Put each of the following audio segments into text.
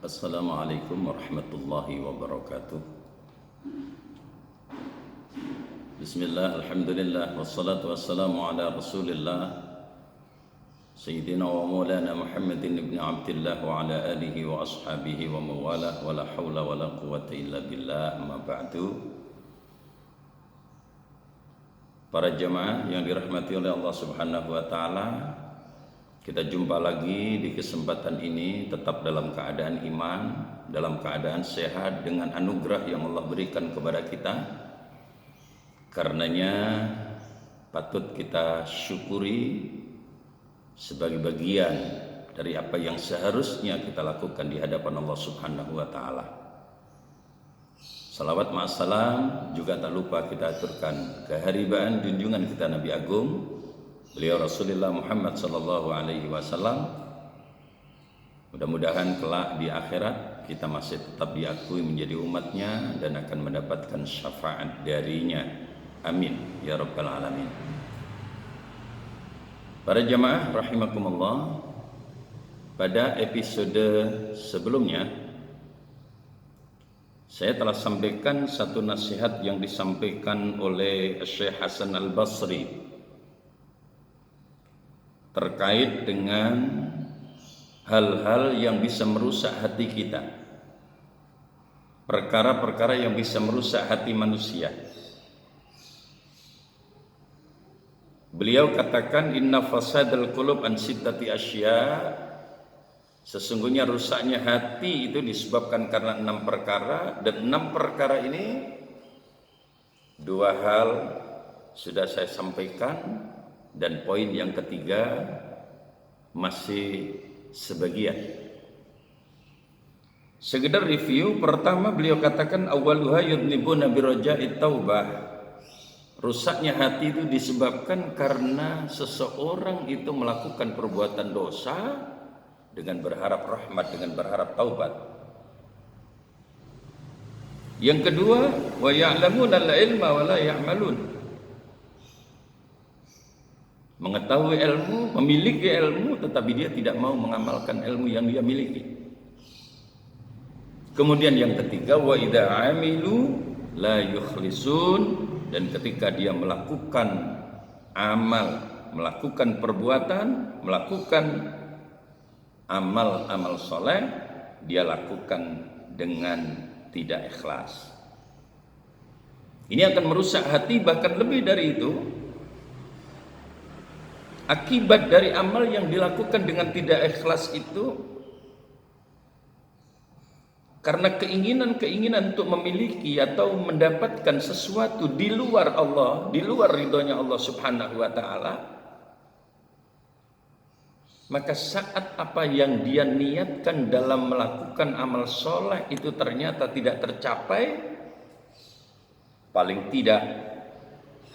Assalamualaikum warahmatullahi wabarakatuh. Bismillah, alhamdulillah, wassalatu wassalamu ala rasulillah Sayyidina wa maulana Muhammadin ibn Abdillah wa ala alihi wa ashabihi wa mawalah wa la hawla wa la quwwata illa billah, amma ba'du. Para jemaah yang dirahmati oleh Allah subhanahu wa ta'ala, kita jumpa lagi di kesempatan ini tetap dalam keadaan iman, dalam keadaan sehat dengan anugerah yang Allah berikan kepada kita. Karenanya patut kita syukuri sebagai bagian dari apa yang seharusnya kita lakukan di hadapan Allah Subhanahu wa taala. Salawat ma'assalam juga tak lupa kita aturkan keharibaan junjungan kita Nabi Agung, beliau Rasulullah Muhammad sallallahu alaihi wasallam. Mudah-mudahan kelak di akhirat kita masih tetap diakui menjadi umatnya dan akan mendapatkan syafaat darinya. Amin ya rabbal alamin. Para jamaah rahimakumullah, pada episode sebelumnya saya telah sampaikan satu nasihat yang disampaikan oleh Syekh Hasan Al-Basri terkait dengan hal-hal yang bisa merusak hati kita, perkara-perkara yang bisa merusak hati manusia. Beliau katakan, inna fasadal qulub an sittati asya, sesungguhnya rusaknya hati itu disebabkan karena 6 perkara, dan 6 perkara ini 2 hal sudah saya sampaikan, dan poin yang ketiga masih sebagian. Sekedar review, pertama beliau katakan awwaluha yudnibuna biraja'it taubah. Rusaknya hati itu disebabkan karena seseorang itu melakukan perbuatan dosa dengan berharap rahmat, dengan berharap taubat. Yang kedua, wa ya'lamuna al-ilma wa la ya'malun. Mengetahui ilmu, memiliki ilmu, tetapi dia tidak mau mengamalkan ilmu yang dia miliki. Kemudian yang ketiga, wa idza amilu la yukhlisun, dan ketika dia melakukan amal, melakukan perbuatan, melakukan amal-amal soleh, dia lakukan dengan tidak ikhlas. Ini akan merusak hati, bahkan lebih dari itu. Akibat dari amal yang dilakukan dengan tidak ikhlas itu karena keinginan-keinginan untuk memiliki atau mendapatkan sesuatu di luar Allah, di luar ridhonya Allah Subhanahu wa ta'ala, maka saat apa yang dia niatkan dalam melakukan amal soleh itu ternyata tidak tercapai, paling tidak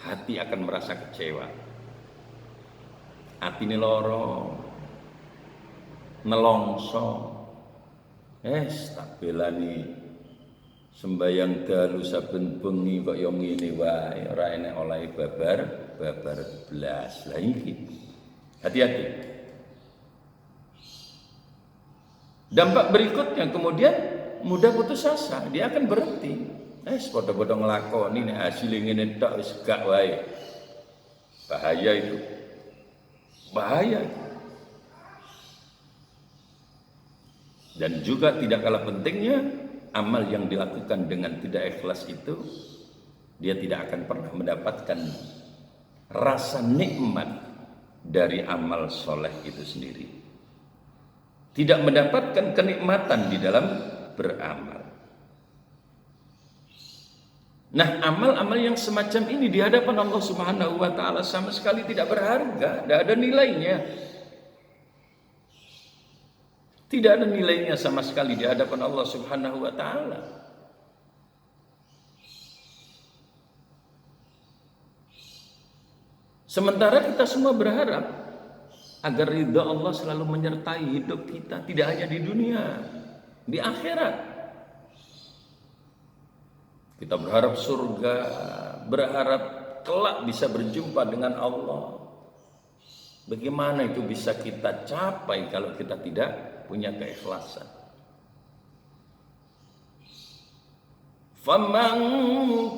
hati akan merasa kecewa. Hati ini loro, nelongso, tak belani sembayang dalu saben bengi kok yo ngene wae, ora enek oleh babar blas. Lah iki. Hati-hati. Dampak berikutnya kemudian mudah putus asa, dia akan berhenti. Padha-padha nglakoni nek hasil ngene tok wis gak wae. Bahaya itu. Bahaya. Dan juga tidak kalah pentingnya, amal yang dilakukan dengan tidak ikhlas itu, dia tidak akan pernah mendapatkan rasa nikmat dari amal soleh itu sendiri. Tidak mendapatkan kenikmatan di dalam beramal. Nah, amal-amal yang semacam ini di hadapan Allah Subhanahu wa ta'ala sama sekali tidak berharga, tidak ada nilainya. Tidak ada nilainya sama sekali di hadapan Allah Subhanahu wa ta'ala. Sementara kita semua berharap agar ridha Allah selalu menyertai hidup kita, tidak hanya di dunia, di akhirat. Kita berharap surga, berharap kelak bisa berjumpa dengan Allah. Bagaimana itu bisa kita capai kalau kita tidak punya keikhlasan? فمن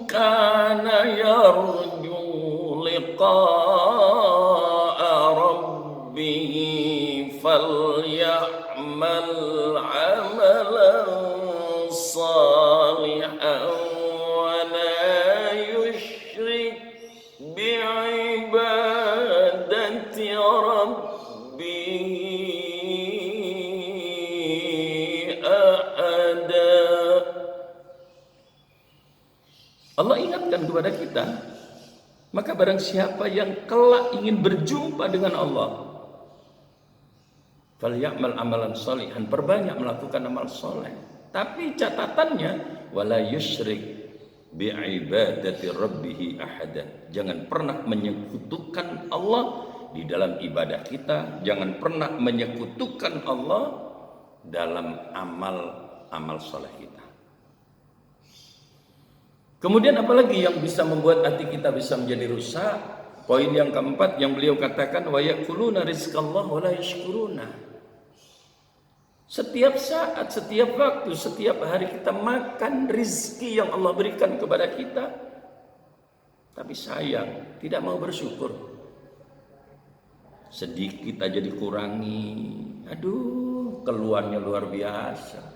كان يرجو لقاء ربه فليعمل عملا صالحا ولا يشرك بعبادة ربه أحدا. Allah ingatkan kepada kita, maka barang siapa yang kelak ingin berjumpa dengan Allah, falyamal amalan sholihan, perbanyak melakukan amal soleh. Tapi catatannya, wala yusyrik bi'ibadati rabbih ahada. Jangan pernah menyekutukan Allah di dalam ibadah kita, jangan pernah menyekutukan Allah dalam amal soleh kita. Kemudian apalagi yang bisa membuat hati kita bisa menjadi rusak? Poin yang keempat yang beliau katakan, wa yakuluna rizqallah wa la yashkuruna. Setiap saat, setiap waktu, setiap hari kita makan rizki yang Allah berikan kepada kita, tapi sayang tidak mau bersyukur. Sedikit aja dikurangi, aduh keluhannya luar biasa.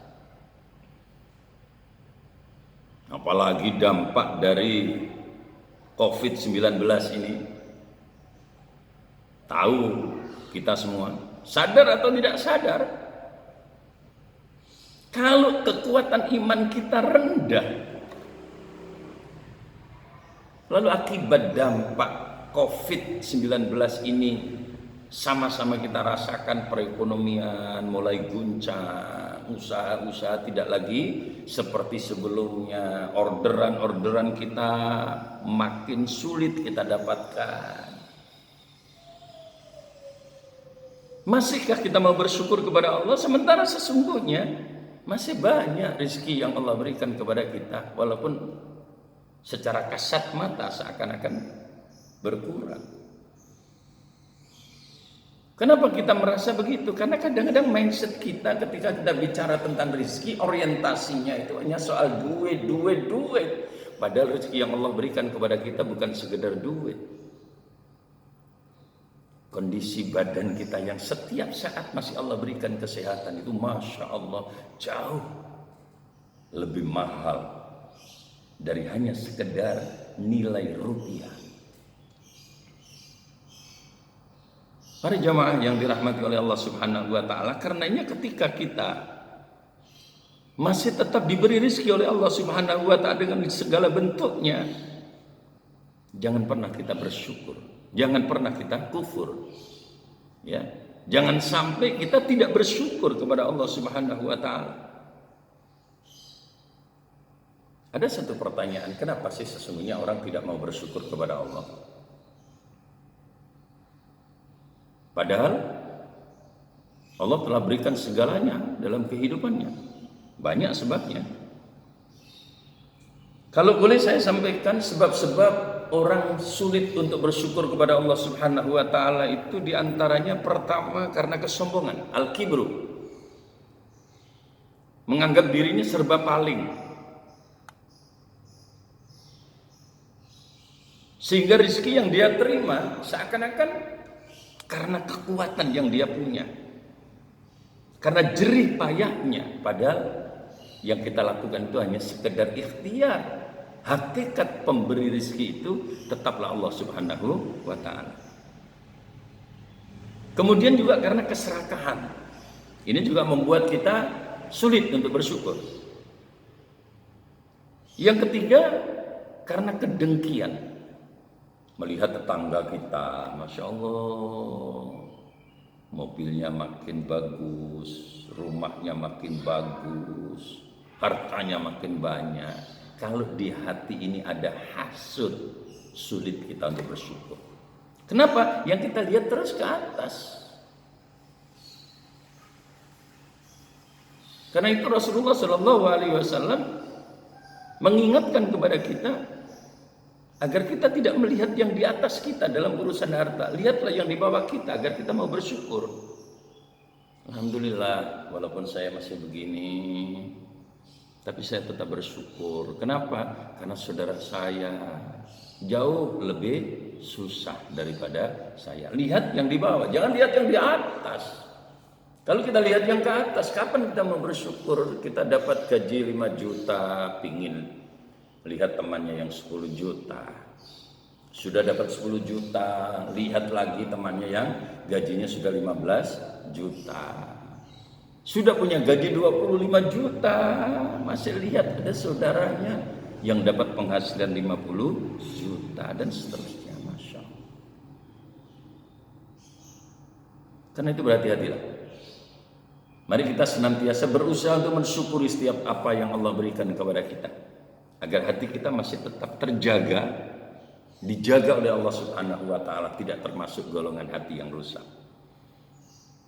Apalagi dampak dari COVID-19 ini. Tahu kita semua, sadar atau tidak sadar, kalau kekuatan iman kita rendah, lalu akibat dampak COVID-19 ini sama-sama kita rasakan, perekonomian mulai guncang, usaha-usaha tidak lagi seperti sebelumnya, orderan-orderan kita makin sulit kita dapatkan. Masihkah kita mau bersyukur kepada Allah sementara sesungguhnya masih banyak rezeki yang Allah berikan kepada kita, walaupun secara kasat mata seakan-akan berkurang. Kenapa kita merasa begitu? Karena kadang-kadang mindset kita ketika kita bicara tentang rezeki, orientasinya itu hanya soal duit. Padahal rezeki yang Allah berikan kepada kita bukan sekedar duit. Kondisi badan kita yang setiap saat masih Allah berikan kesehatan itu, Masya Allah, jauh lebih mahal dari hanya sekedar nilai rupiah. Para jamaah yang dirahmati oleh Allah Subhanahu wa Ta'ala, karenanya ketika kita masih tetap diberi rezeki oleh Allah Subhanahu wa Ta'ala dengan segala bentuknya, jangan pernah kita bersyukur, jangan pernah kita kufur, ya, jangan sampai kita tidak bersyukur kepada Allah Subhanahu wa Ta'ala. Ada satu pertanyaan, kenapa sih sesungguhnya orang tidak mau bersyukur kepada Allah? Padahal Allah telah berikan segalanya dalam kehidupannya. Banyak sebabnya. Kalau boleh saya sampaikan sebab-sebab orang sulit untuk bersyukur kepada Allah Subhanahu wa Ta'ala itu diantaranya pertama karena kesombongan, al-kibru, menganggap dirinya serba paling, sehingga rezeki yang dia terima seakan-akan karena kekuatan yang dia punya, karena jerih payahnya, padahal yang kita lakukan itu hanya sekedar ikhtiar. Hakikat pemberi rezeki itu tetaplah Allah Subhanahu wa Ta'ala. Kemudian juga karena keserakahan. Ini juga membuat kita sulit untuk bersyukur. Yang ketiga, karena kedengkian. Melihat tetangga kita, Masya Allah, mobilnya makin bagus, rumahnya makin bagus, hartanya makin banyak. Kalau di hati ini ada hasud, sulit kita untuk bersyukur. Kenapa? Yang kita lihat terus ke atas. Karena itu Rasulullah SAW mengingatkan kepada kita agar kita tidak melihat yang di atas kita dalam urusan harta. Lihatlah yang di bawah kita agar kita mau bersyukur. Alhamdulillah, walaupun saya masih begini, Tapi saya tetap bersyukur. Kenapa? Karena saudara saya jauh lebih susah daripada saya. Lihat yang di bawah, jangan lihat yang di atas. Kalau kita lihat yang ke atas, kapan kita mau bersyukur? Kita dapat gaji 5 juta, pingin lihat temannya yang 10 juta. Sudah dapat 10 juta, lihat lagi temannya yang gajinya sudah 15 juta. Sudah punya gaji 25 juta, masih lihat ada saudaranya yang dapat penghasilan 50 juta dan seterusnya. Masya Allah. Karena itu berhati-hatilah. Mari kita senantiasa berusaha untuk mensyukuri setiap apa yang Allah berikan kepada kita, agar hati kita masih tetap terjaga, dijaga oleh Allah Subhanahu wa Ta'ala, tidak termasuk golongan hati yang rusak.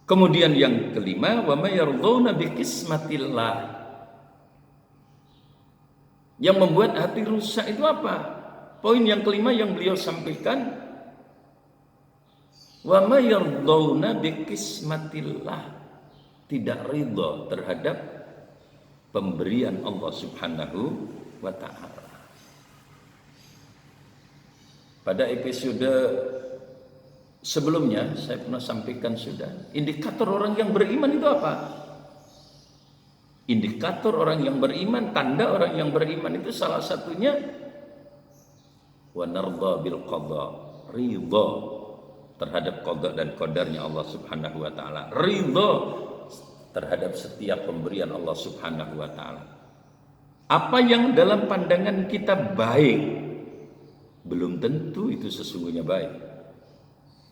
Kemudian yang kelima, wa may yarduna bi qismatillah. Yang membuat hati rusak itu apa? Poin yang kelima yang beliau sampaikan, wa may yarduna bi qismatillah. Tidak ridha terhadap pemberian Allah Subhanahu wa Ta'ala. Pada episode sebelumnya saya pernah sampaikan sudah, indikator orang yang beriman itu apa? Indikator orang yang beriman, tanda orang yang beriman itu salah satunya wa narda bil qada, ridha terhadap qada dan qadarnya Allah Subhanahu wa Ta'ala, ridha terhadap setiap pemberian Allah Subhanahu wa Ta'ala. Apa yang dalam pandangan kita baik, belum tentu itu sesungguhnya baik.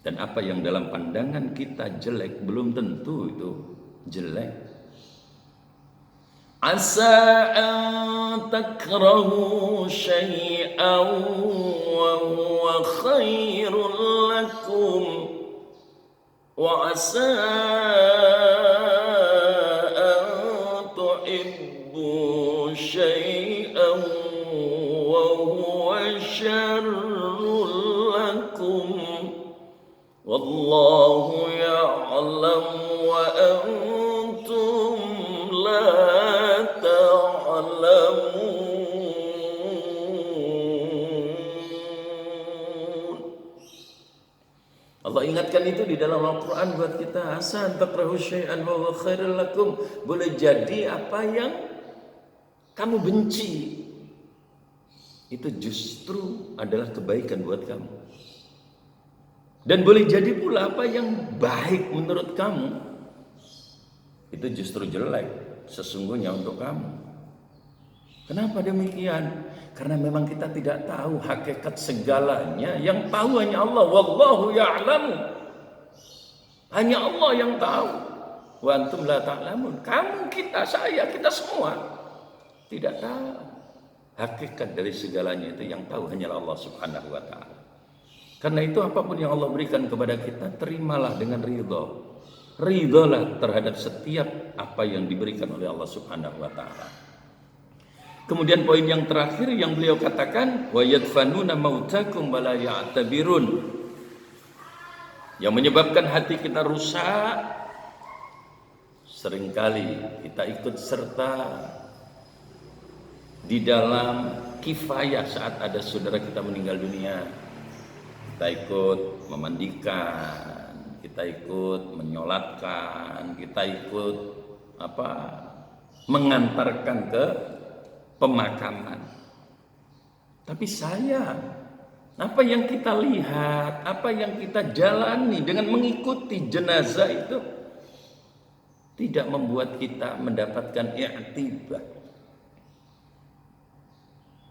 Dan apa yang dalam pandangan kita jelek, belum tentu itu jelek. Asa an takrahu syai'an wa huwa khairul lakum wa asa an tuhibbu syai'an wa huwa syarrul lakum wallahu ya'lam wa antum la ta'lamun. Allah ingatkan itu di dalam Al-Quran buat kita. Asa an takrahu syai'an wa huwa khairul lakum. Boleh jadi apa yang kamu benci itu justru adalah kebaikan buat kamu. Dan boleh jadi pula apa yang baik menurut kamu itu justru jelek sesungguhnya untuk kamu. Kenapa demikian? Karena memang kita tidak tahu hakikat segalanya. Yang tahu hanya Allah. Wallahu ya'lamu. Hanya Allah yang tahu. Wa antum la ta'lamun. Kamu, kita, saya, kita semua tidak tahu hakikat dari segalanya. Itu yang tahu hanyalah Allah Subhanahu wa Ta'ala. Karena itu apapun yang Allah berikan kepada kita, terimalah dengan ridha. Ridhalah terhadap setiap apa yang diberikan oleh Allah Subhanahu wa Ta'ala. Kemudian poin yang terakhir yang beliau katakan, wa yadfanuna mautakum wa la ya'tabirun. Yang menyebabkan hati kita rusak, seringkali kita ikut serta di dalam kifayah saat ada saudara kita meninggal dunia. Kita ikut memandikan, kita ikut menyolatkan, kita ikut mengantarkan ke pemakaman. Tapi sayang, apa yang kita lihat, apa yang kita jalani dengan mengikuti jenazah itu tidak membuat kita mendapatkan i'tibar.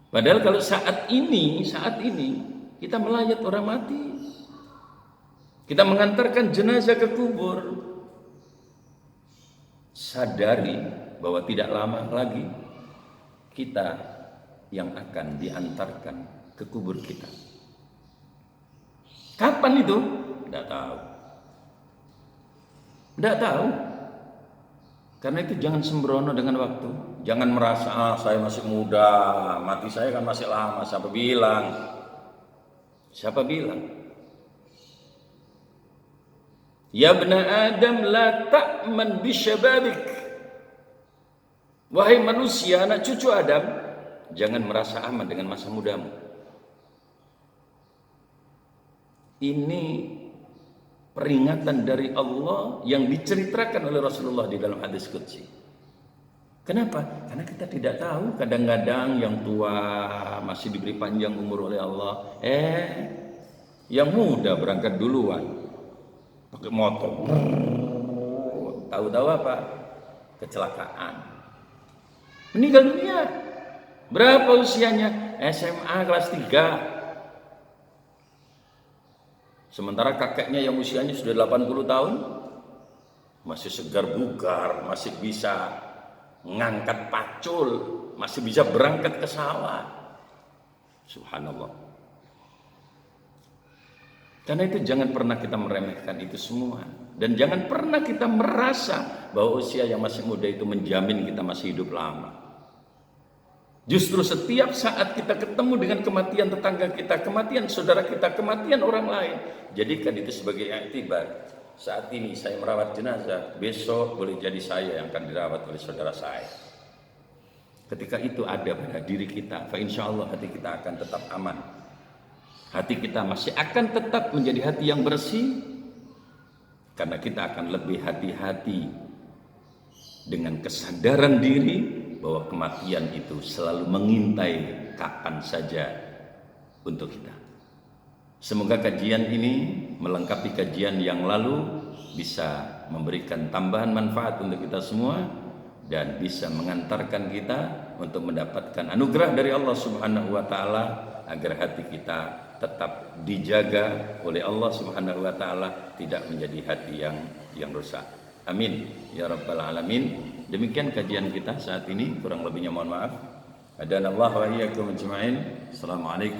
Padahal kalau saat ini kita melayat orang mati, kita mengantarkan jenazah ke kubur, sadari bahwa tidak lama lagi kita yang akan diantarkan ke kubur kita. Kapan itu? Tidak tahu. Tidak tahu. Karena itu jangan sembrono dengan waktu. Jangan merasa saya masih muda, mati saya kan masih lama. Siapa bilang? Siapa bilang? Ya bna Adam la ta'man bi syababik Wahai manusia, anak cucu Adam, jangan merasa aman dengan masa mudamu. Ini peringatan dari Allah yang diceritakan oleh Rasulullah di dalam hadis qudsi. Kenapa? Karena kita tidak tahu, kadang-kadang yang tua masih diberi panjang umur oleh Allah, yang muda berangkat duluan pakai motor, tahu-tahu apa? Kecelakaan, meninggal dunia. Berapa usianya? SMA kelas 3. Sementara kakeknya yang usianya sudah 80 tahun masih segar bugar, masih bisa ngangkat pacul, masih bisa berangkat ke sawah. Subhanallah. Karena itu jangan pernah kita meremehkan itu semua. Dan jangan pernah kita merasa bahwa usia yang masih muda itu menjamin kita masih hidup lama. Justru setiap saat kita ketemu dengan kematian tetangga kita, kematian saudara kita, kematian orang lain, jadikan itu sebagai iktibar. Saat ini saya merawat jenazah, besok boleh jadi saya yang akan dirawat oleh saudara saya. Ketika itu ada pada diri kita, insya Allah hati kita akan tetap aman. Hati kita masih akan tetap menjadi hati yang bersih, karena kita akan lebih hati-hati dengan kesadaran diri bahwa kematian itu selalu mengintai kapan saja untuk kita. Semoga kajian ini melengkapi kajian yang lalu, bisa memberikan tambahan manfaat untuk kita semua dan bisa mengantarkan kita untuk mendapatkan anugerah dari Allah Subhanahu wa taala agar hati kita tetap dijaga oleh Allah Subhanahu wa taala, tidak menjadi hati yang rusak. Amin ya rabbal alamin. Demikian kajian kita saat ini, kurang lebihnya mohon maaf. Hadanallahu wa iyyakum ajma'in. Assalamualaikum.